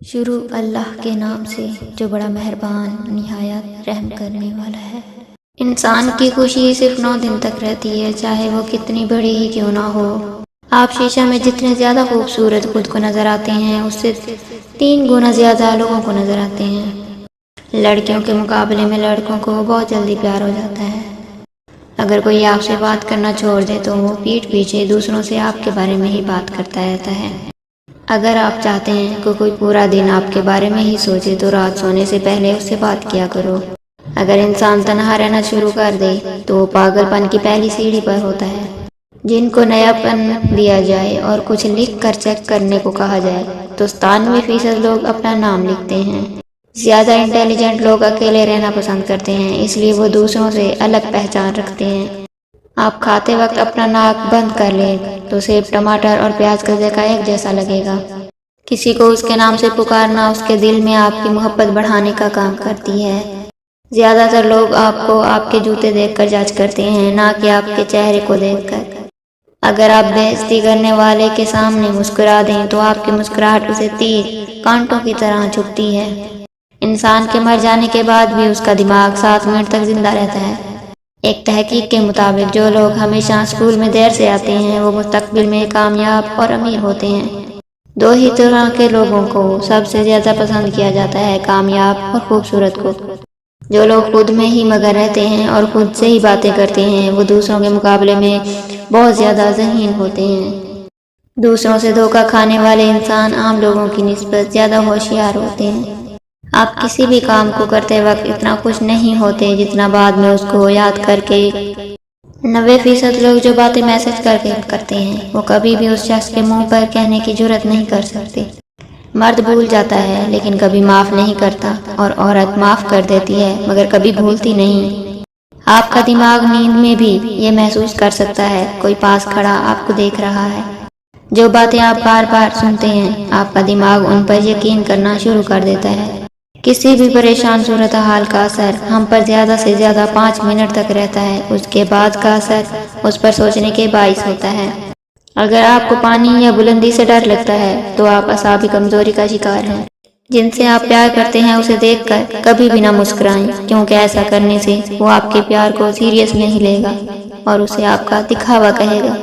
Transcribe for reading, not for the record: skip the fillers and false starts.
شروع اللہ کے نام سے جو بڑا مہربان نہایت رحم کرنے والا ہے۔ انسان کی خوشی صرف 9 دن تک رہتی ہے، چاہے وہ کتنی بڑی ہی کیوں نہ ہو۔ آپ شیشہ میں جتنے زیادہ خوبصورت خود کو نظر آتے ہیں، اس سے 3 گنا زیادہ لوگوں کو نظر آتے ہیں۔ لڑکیوں کے مقابلے میں لڑکوں کو بہت جلدی پیار ہو جاتا ہے۔ اگر کوئی آپ سے بات کرنا چھوڑ دے تو وہ پیٹھ پیچھے دوسروں سے آپ کے بارے میں ہی بات کرتا رہتا ہے۔ اگر آپ چاہتے ہیں کہ کوئی پورا دن آپ کے بارے میں ہی سوچے تو رات سونے سے پہلے اس سے بات کیا کرو۔ اگر انسان تنہا رہنا شروع کر دے تو وہ پاگل پن کی پہلی سیڑھی پر ہوتا ہے۔ جن کو نیا پن دیا جائے اور کچھ لکھ کر چیک کرنے کو کہا جائے تو 97% لوگ اپنا نام لکھتے ہیں۔ زیادہ انٹیلیجنٹ لوگ اکیلے رہنا پسند کرتے ہیں، اس لیے وہ دوسروں سے الگ پہچان رکھتے ہیں۔ آپ کھاتے وقت اپنا ناک بند کر لیں تو سیب، ٹماٹر اور پیاز کا ذائقہ ایک جیسا لگے گا۔ کسی کو اس کے نام سے پکارنا اس کے دل میں آپ کی محبت بڑھانے کا کام کرتی ہے۔ زیادہ تر لوگ آپ کو آپ کے جوتے دیکھ کر جج کرتے ہیں، نہ کہ آپ کے چہرے کو دیکھ کر۔ اگر آپ بےعزتی کرنے والے کے سامنے مسکرا دیں تو آپ کی مسکراہٹ اسے تیر کانٹوں کی طرح چبھتی ہے۔ انسان کے مر جانے کے بعد بھی اس کا دماغ 7 منٹ تک زندہ رہتا ہے۔ ایک تحقیق کے مطابق جو لوگ ہمیشہ اسکول میں دیر سے آتے ہیں وہ مستقبل میں کامیاب اور امیر ہوتے ہیں۔ 2 ہی طرح کے لوگوں کو سب سے زیادہ پسند کیا جاتا ہے، کامیاب اور خوبصورت کو۔ جو لوگ خود میں ہی مگن رہتے ہیں اور خود سے ہی باتیں کرتے ہیں وہ دوسروں کے مقابلے میں بہت زیادہ ذہین ہوتے ہیں۔ دوسروں سے دھوکہ کھانے والے انسان عام لوگوں کی نسبت زیادہ ہوشیار ہوتے ہیں۔ آپ کسی بھی کام کو کرتے وقت اتنا خوش نہیں ہوتے جتنا بعد میں اس کو یاد کر کے۔ 90% لوگ جو باتیں میسج کر کے کرتے ہیں وہ کبھی بھی اس شخص کے منہ پر کہنے کی جرات نہیں کر سکتے۔ مرد بھول جاتا ہے لیکن کبھی معاف نہیں کرتا، اور عورت معاف کر دیتی ہے مگر کبھی بھولتی نہیں۔ آپ کا دماغ نیند میں بھی یہ محسوس کر سکتا ہے کوئی پاس کھڑا آپ کو دیکھ رہا ہے۔ جو باتیں آپ بار بار سنتے ہیں آپ کا دماغ ان پر یقین کرنا شروع کر دیتا ہے۔ کسی بھی پریشان صورتحال کا اثر ہم پر زیادہ سے زیادہ 5 منٹ تک رہتا ہے، اس کے بعد کا اثر اس پر سوچنے کے باعث ہوتا ہے۔ اگر آپ کو پانی یا بلندی سے ڈر لگتا ہے تو آپ اعصابی کمزوری کا شکار ہیں۔ جن سے آپ پیار کرتے ہیں اسے دیکھ کر کبھی بھی نہ مسکرائیں، کیونکہ ایسا کرنے سے وہ آپ کے پیار کو سیریس نہیں لے گا اور اسے آپ کا دکھاوا کہے گا۔